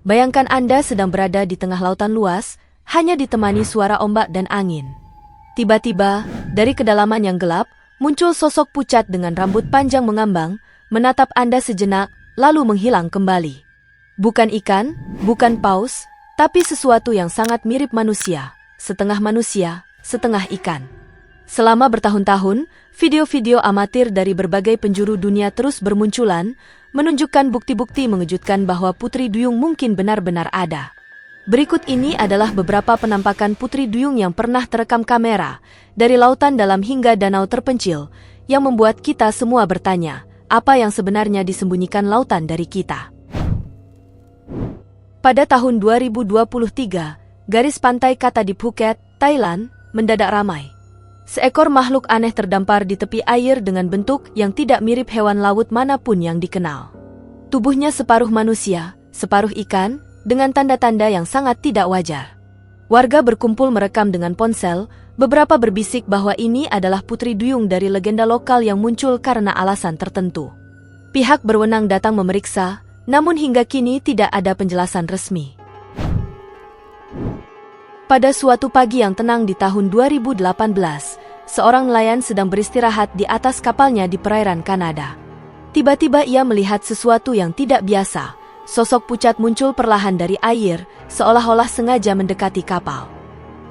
Bayangkan Anda sedang berada di tengah lautan luas, hanya ditemani suara ombak dan angin. Tiba-tiba, dari kedalaman yang gelap, muncul sosok pucat dengan rambut panjang mengambang, menatap Anda sejenak, lalu menghilang kembali. Bukan ikan, bukan paus, tapi sesuatu yang sangat mirip manusia, setengah ikan. Selama bertahun-tahun, video-video amatir dari berbagai penjuru dunia terus bermunculan, menunjukkan bukti-bukti mengejutkan bahwa Putri Duyung mungkin benar-benar ada. Berikut ini adalah beberapa penampakan Putri Duyung yang pernah terekam kamera, dari lautan dalam hingga danau terpencil, yang membuat kita semua bertanya, apa yang sebenarnya disembunyikan lautan dari kita. Pada tahun 2023, garis pantai Kata di Phuket, Thailand, mendadak ramai. Seekor makhluk aneh terdampar di tepi air dengan bentuk yang tidak mirip hewan laut manapun yang dikenal. Tubuhnya separuh manusia, separuh ikan, dengan tanda-tanda yang sangat tidak wajar. Warga berkumpul merekam dengan ponsel, beberapa berbisik bahwa ini adalah Putri Duyung dari legenda lokal yang muncul karena alasan tertentu. Pihak berwenang datang memeriksa, namun hingga kini tidak ada penjelasan resmi. Pada suatu pagi yang tenang di tahun 2018, seorang nelayan sedang beristirahat di atas kapalnya di perairan Kanada. Tiba-tiba ia melihat sesuatu yang tidak biasa. Sosok pucat muncul perlahan dari air, seolah-olah sengaja mendekati kapal.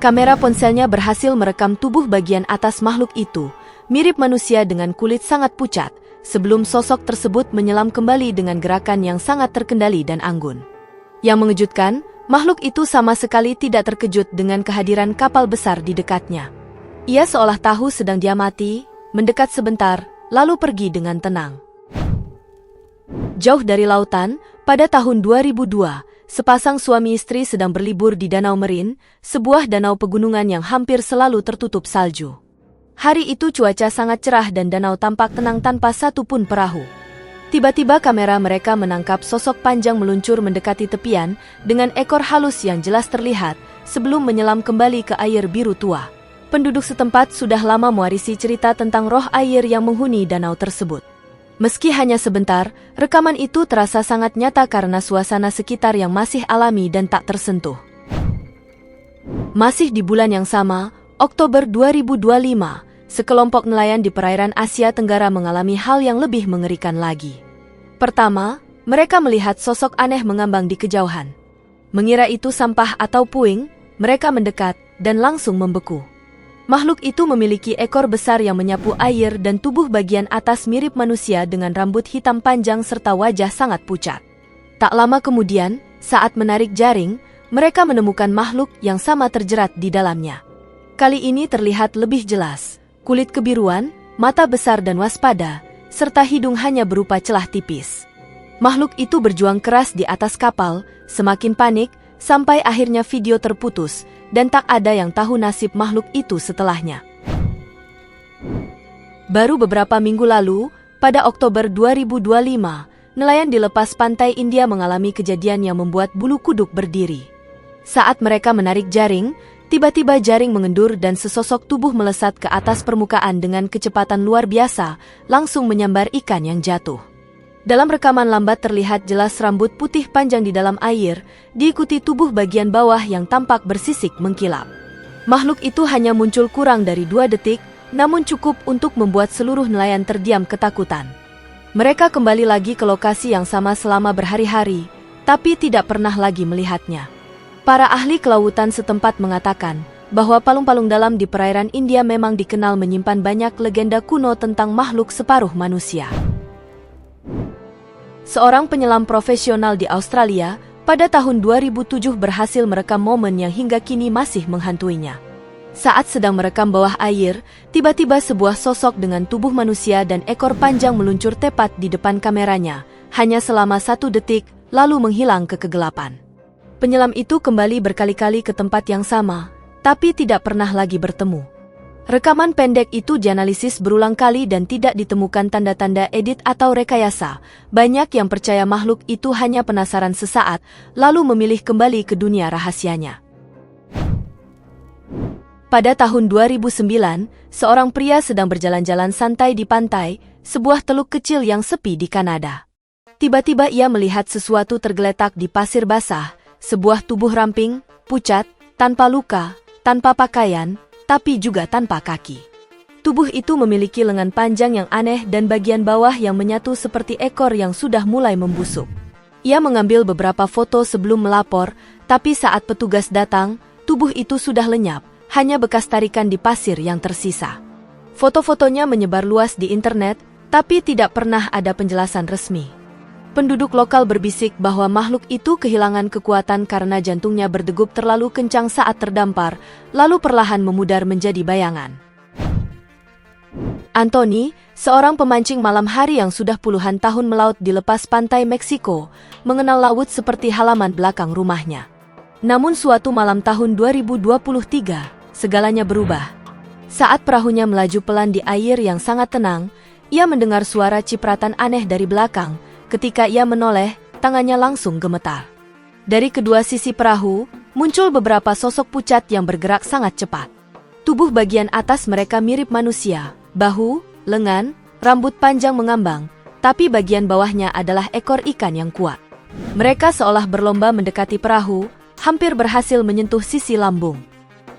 Kamera ponselnya berhasil merekam tubuh bagian atas makhluk itu, mirip manusia dengan kulit sangat pucat, sebelum sosok tersebut menyelam kembali dengan gerakan yang sangat terkendali dan anggun. Yang mengejutkan, makhluk itu sama sekali tidak terkejut dengan kehadiran kapal besar di dekatnya. Ia seolah tahu sedang diamati, mendekat sebentar, lalu pergi dengan tenang. Jauh dari lautan, pada tahun 2002, sepasang suami istri sedang berlibur di Danau Merin, sebuah danau pegunungan yang hampir selalu tertutup salju. Hari itu cuaca sangat cerah dan danau tampak tenang tanpa satu pun perahu. Tiba-tiba kamera mereka menangkap sosok panjang meluncur mendekati tepian dengan ekor halus yang jelas terlihat sebelum menyelam kembali ke air biru tua. Penduduk setempat sudah lama mewarisi cerita tentang roh air yang menghuni danau tersebut. Meski hanya sebentar, rekaman itu terasa sangat nyata karena suasana sekitar yang masih alami dan tak tersentuh. Masih di bulan yang sama, Oktober 2025, sekelompok nelayan di perairan Asia Tenggara mengalami hal yang lebih mengerikan lagi. Pertama, mereka melihat sosok aneh mengambang di kejauhan. Mengira itu sampah atau puing, mereka mendekat dan langsung membeku. Makhluk itu memiliki ekor besar yang menyapu air dan tubuh bagian atas mirip manusia dengan rambut hitam panjang serta wajah sangat pucat. Tak lama kemudian, saat menarik jaring, mereka menemukan makhluk yang sama terjerat di dalamnya. Kali ini terlihat lebih jelas, kulit kebiruan, mata besar dan waspada, serta hidung hanya berupa celah tipis. Makhluk itu berjuang keras di atas kapal, semakin panik, sampai akhirnya video terputus, dan tak ada yang tahu nasib makhluk itu setelahnya. Baru beberapa minggu lalu, pada Oktober 2025, nelayan di lepas pantai India mengalami kejadian yang membuat bulu kuduk berdiri. Saat mereka menarik jaring, tiba-tiba jaring mengendur dan sesosok tubuh melesat ke atas permukaan dengan kecepatan luar biasa, langsung menyambar ikan yang jatuh. Dalam rekaman lambat terlihat jelas rambut putih panjang di dalam air, diikuti tubuh bagian bawah yang tampak bersisik mengkilap. Makhluk itu hanya muncul kurang dari 2 detik, namun cukup untuk membuat seluruh nelayan terdiam ketakutan. Mereka kembali lagi ke lokasi yang sama selama berhari-hari, tapi tidak pernah lagi melihatnya. Para ahli kelautan setempat mengatakan bahwa palung-palung dalam di perairan India memang dikenal menyimpan banyak legenda kuno tentang makhluk separuh manusia. Seorang penyelam profesional di Australia pada tahun 2007 berhasil merekam momen yang hingga kini masih menghantuinya. Saat sedang merekam bawah air, tiba-tiba sebuah sosok dengan tubuh manusia dan ekor panjang meluncur tepat di depan kameranya, hanya selama 1 detik, lalu menghilang ke kegelapan. Penyelam itu kembali berkali-kali ke tempat yang sama, tapi tidak pernah lagi bertemu. Rekaman pendek itu dianalisis berulang kali dan tidak ditemukan tanda-tanda edit atau rekayasa. Banyak yang percaya makhluk itu hanya penasaran sesaat, lalu memilih kembali ke dunia rahasianya. Pada tahun 2009, seorang pria sedang berjalan-jalan santai di pantai, sebuah teluk kecil yang sepi di Kanada. Tiba-tiba ia melihat sesuatu tergeletak di pasir basah, sebuah tubuh ramping, pucat, tanpa luka, tanpa pakaian, tapi juga tanpa kaki. Tubuh itu memiliki lengan panjang yang aneh dan bagian bawah yang menyatu seperti ekor yang sudah mulai membusuk. Ia mengambil beberapa foto sebelum melapor, tapi saat petugas datang, tubuh itu sudah lenyap, hanya bekas tarikan di pasir yang tersisa. Foto-fotonya menyebar luas di internet, tapi tidak pernah ada penjelasan resmi. Penduduk lokal berbisik bahwa makhluk itu kehilangan kekuatan karena jantungnya berdegup terlalu kencang saat terdampar, lalu perlahan memudar menjadi bayangan. Anthony, seorang pemancing malam hari yang sudah puluhan tahun melaut di lepas pantai Meksiko, mengenal laut seperti halaman belakang rumahnya. Namun suatu malam tahun 2023, segalanya berubah. Saat perahunya melaju pelan di air yang sangat tenang, ia mendengar suara cipratan aneh dari belakang. Ketika ia menoleh, tangannya langsung gemetar. Dari kedua sisi perahu, muncul beberapa sosok pucat yang bergerak sangat cepat. Tubuh bagian atas mereka mirip manusia, bahu, lengan, rambut panjang mengambang, tapi bagian bawahnya adalah ekor ikan yang kuat. Mereka seolah berlomba mendekati perahu, hampir berhasil menyentuh sisi lambung.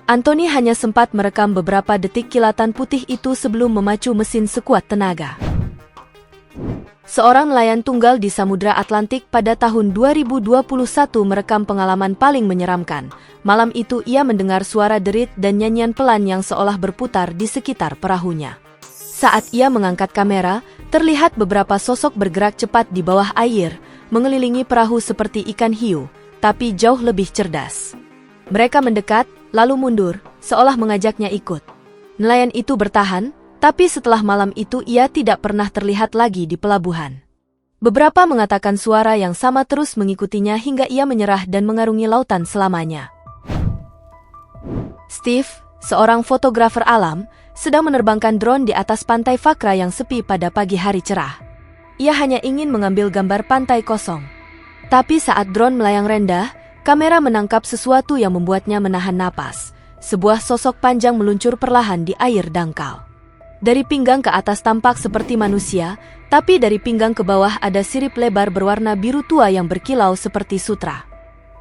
Anthony hanya sempat merekam beberapa detik kilatan putih itu sebelum memacu mesin sekuat tenaga. Seorang nelayan tunggal di Samudra Atlantik pada tahun 2021 merekam pengalaman paling menyeramkan. Malam itu ia mendengar suara derit dan nyanyian pelan yang seolah berputar di sekitar perahunya. Saat ia mengangkat kamera, terlihat beberapa sosok bergerak cepat di bawah air, mengelilingi perahu seperti ikan hiu, tapi jauh lebih cerdas. Mereka mendekat, lalu mundur, seolah mengajaknya ikut. Nelayan itu bertahan, tapi setelah malam itu ia tidak pernah terlihat lagi di pelabuhan. Beberapa mengatakan suara yang sama terus mengikutinya hingga ia menyerah dan mengarungi lautan selamanya. Steve, seorang fotografer alam, sedang menerbangkan drone di atas pantai Fakra yang sepi pada pagi hari cerah. Ia hanya ingin mengambil gambar pantai kosong. Tapi saat drone melayang rendah, kamera menangkap sesuatu yang membuatnya menahan napas. Sebuah sosok panjang meluncur perlahan di air dangkal. Dari pinggang ke atas tampak seperti manusia, tapi dari pinggang ke bawah ada sirip lebar berwarna biru tua yang berkilau seperti sutra.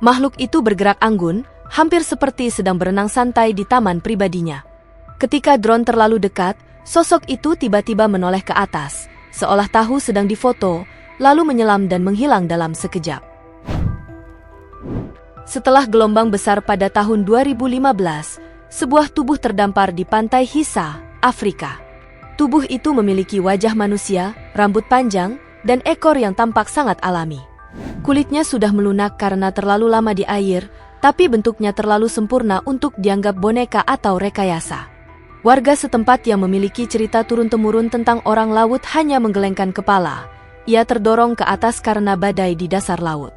Makhluk itu bergerak anggun, hampir seperti sedang berenang santai di taman pribadinya. Ketika drone terlalu dekat, sosok itu tiba-tiba menoleh ke atas, seolah tahu sedang difoto, lalu menyelam dan menghilang dalam sekejap. Setelah gelombang besar pada tahun 2015, sebuah tubuh terdampar di pantai Hisa, Afrika. Tubuh itu memiliki wajah manusia, rambut panjang, dan ekor yang tampak sangat alami. Kulitnya sudah melunak karena terlalu lama di air, tapi bentuknya terlalu sempurna untuk dianggap boneka atau rekayasa. Warga setempat yang memiliki cerita turun-temurun tentang orang laut hanya menggelengkan kepala. Ia terdorong ke atas karena badai di dasar laut.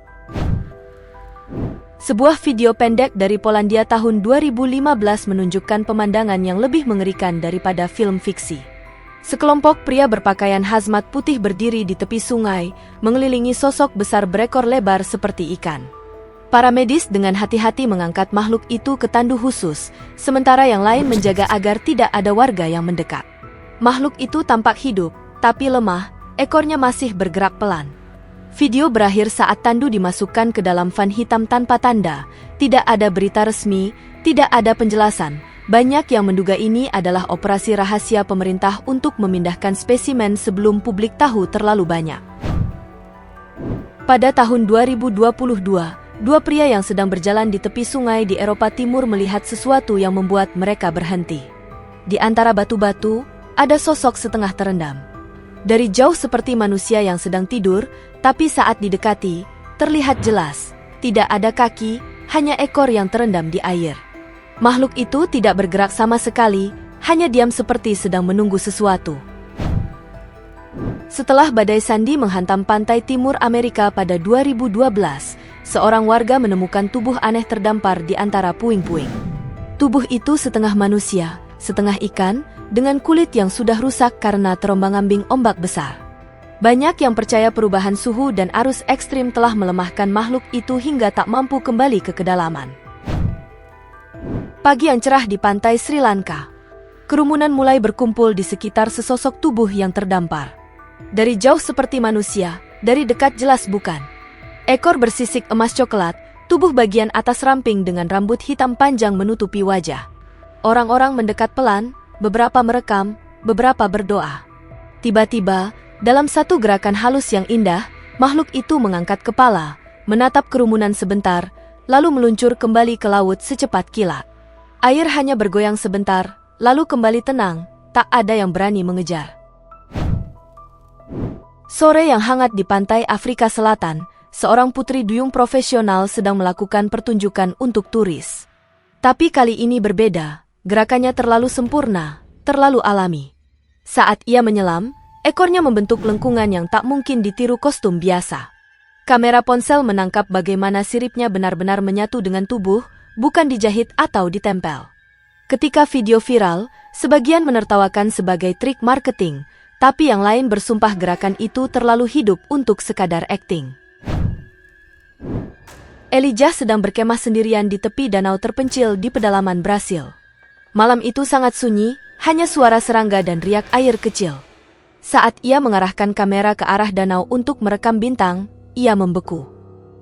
Sebuah video pendek dari Polandia tahun 2015 menunjukkan pemandangan yang lebih mengerikan daripada film fiksi. Sekelompok pria berpakaian hazmat putih berdiri di tepi sungai, mengelilingi sosok besar berekor lebar seperti ikan. Para medis dengan hati-hati mengangkat makhluk itu ke tandu khusus, sementara yang lain menjaga agar tidak ada warga yang mendekat. Makhluk itu tampak hidup, tapi lemah, ekornya masih bergerak pelan. Video berakhir saat tandu dimasukkan ke dalam van hitam tanpa tanda, tidak ada berita resmi, tidak ada penjelasan. Banyak yang menduga ini adalah operasi rahasia pemerintah untuk memindahkan spesimen sebelum publik tahu terlalu banyak. Pada tahun 2022, dua pria yang sedang berjalan di tepi sungai di Eropa Timur melihat sesuatu yang membuat mereka berhenti. Di antara batu-batu, ada sosok setengah terendam. Dari jauh seperti manusia yang sedang tidur, tapi saat didekati, terlihat jelas, tidak ada kaki, hanya ekor yang terendam di air. Makhluk itu tidak bergerak sama sekali, hanya diam seperti sedang menunggu sesuatu. Setelah badai Sandy menghantam pantai timur Amerika pada 2012, seorang warga menemukan tubuh aneh terdampar di antara puing-puing. Tubuh itu setengah manusia, setengah ikan, dengan kulit yang sudah rusak karena terombang-ambing ombak besar. Banyak yang percaya perubahan suhu dan arus ekstrim telah melemahkan makhluk itu hingga tak mampu kembali ke kedalaman. Pagi yang cerah di pantai Sri Lanka. Kerumunan mulai berkumpul di sekitar sesosok tubuh yang terdampar. Dari jauh seperti manusia, dari dekat jelas bukan. Ekor bersisik emas coklat, tubuh bagian atas ramping dengan rambut hitam panjang menutupi wajah. Orang-orang mendekat pelan, beberapa merekam, beberapa berdoa. Tiba-tiba, dalam satu gerakan halus yang indah, makhluk itu mengangkat kepala, menatap kerumunan sebentar, lalu meluncur kembali ke laut secepat kilat. Air hanya bergoyang sebentar, lalu kembali tenang, tak ada yang berani mengejar. Sore yang hangat di pantai Afrika Selatan, seorang putri duyung profesional sedang melakukan pertunjukan untuk turis. Tapi kali ini berbeda, gerakannya terlalu sempurna, terlalu alami. Saat ia menyelam, ekornya membentuk lengkungan yang tak mungkin ditiru kostum biasa. Kamera ponsel menangkap bagaimana siripnya benar-benar menyatu dengan tubuh, bukan dijahit atau ditempel. Ketika video viral, sebagian menertawakan sebagai trik marketing, tapi yang lain bersumpah gerakan itu terlalu hidup untuk sekadar akting. Elijah sedang berkemah sendirian di tepi danau terpencil di pedalaman Brasil. Malam itu sangat sunyi, hanya suara serangga dan riak air kecil. Saat ia mengarahkan kamera ke arah danau untuk merekam bintang, ia membeku.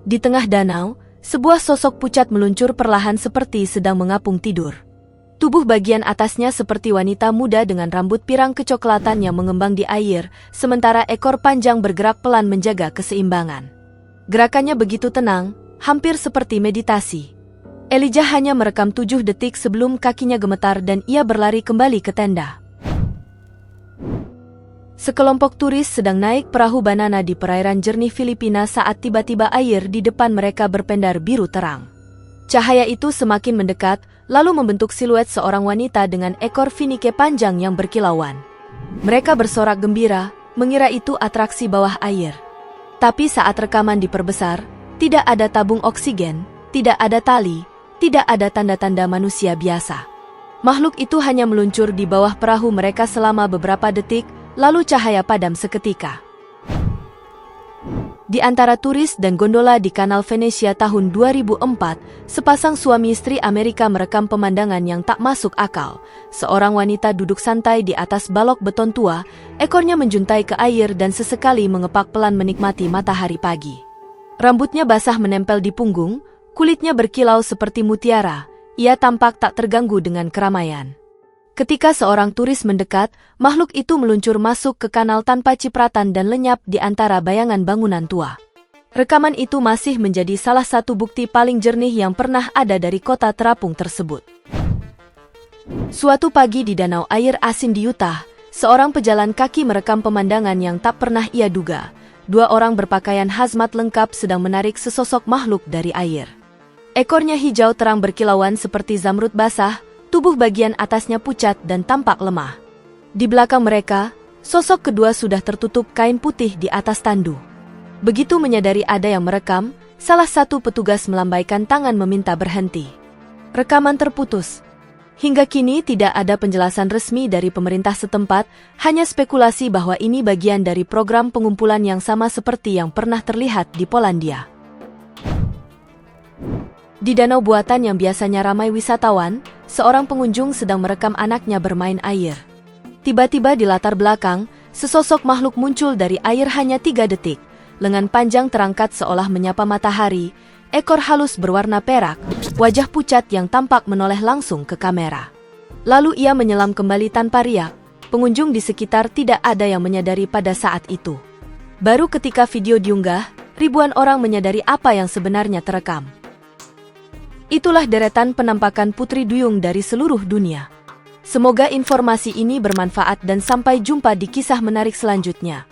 Di tengah danau, sebuah sosok pucat meluncur perlahan seperti sedang mengapung tidur. Tubuh bagian atasnya seperti wanita muda dengan rambut pirang kecoklatan yang mengembang di air, sementara ekor panjang bergerak pelan menjaga keseimbangan. Gerakannya begitu tenang, hampir seperti meditasi. Elijah hanya merekam 7 detik sebelum kakinya gemetar dan ia berlari kembali ke tenda. Sekelompok turis sedang naik perahu banana di perairan jernih Filipina saat tiba-tiba air di depan mereka berpendar biru terang. Cahaya itu semakin mendekat, lalu membentuk siluet seorang wanita dengan ekor finike panjang yang berkilauan. Mereka bersorak gembira, mengira itu atraksi bawah air. Tapi saat rekaman diperbesar, tidak ada tabung oksigen, tidak ada tali, tidak ada tanda-tanda manusia biasa. Makhluk itu hanya meluncur di bawah perahu mereka selama beberapa detik, lalu cahaya padam seketika. Di antara turis dan gondola di Kanal Venesia tahun 2004, sepasang suami istri Amerika merekam pemandangan yang tak masuk akal. Seorang wanita duduk santai di atas balok beton tua, ekornya menjuntai ke air dan sesekali mengepak pelan menikmati matahari pagi. Rambutnya basah menempel di punggung, kulitnya berkilau seperti mutiara, ia tampak tak terganggu dengan keramaian. Ketika seorang turis mendekat, makhluk itu meluncur masuk ke kanal tanpa cipratan dan lenyap di antara bayangan bangunan tua. Rekaman itu masih menjadi salah satu bukti paling jernih yang pernah ada dari kota terapung tersebut. Suatu pagi di danau air asin di Utah, seorang pejalan kaki merekam pemandangan yang tak pernah ia duga. 2 orang berpakaian hazmat lengkap sedang menarik sesosok makhluk dari air. Ekornya hijau terang berkilauan seperti zamrud basah, tubuh bagian atasnya pucat dan tampak lemah. Di belakang mereka, sosok kedua sudah tertutup kain putih di atas tandu. Begitu menyadari ada yang merekam, salah satu petugas melambaikan tangan meminta berhenti. Rekaman terputus. Hingga kini tidak ada penjelasan resmi dari pemerintah setempat, hanya spekulasi bahwa ini bagian dari program pengumpulan yang sama seperti yang pernah terlihat di Polandia. Di danau buatan yang biasanya ramai wisatawan, seorang pengunjung sedang merekam anaknya bermain air. Tiba-tiba di latar belakang, sesosok makhluk muncul dari air hanya 3 detik. Lengan panjang terangkat seolah menyapa matahari, ekor halus berwarna perak, wajah pucat yang tampak menoleh langsung ke kamera. Lalu ia menyelam kembali tanpa riak. Pengunjung di sekitar tidak ada yang menyadari pada saat itu. Baru ketika video diunggah, ribuan orang menyadari apa yang sebenarnya terekam. Itulah deretan penampakan putri duyung dari seluruh dunia. Semoga informasi ini bermanfaat dan sampai jumpa di kisah menarik selanjutnya.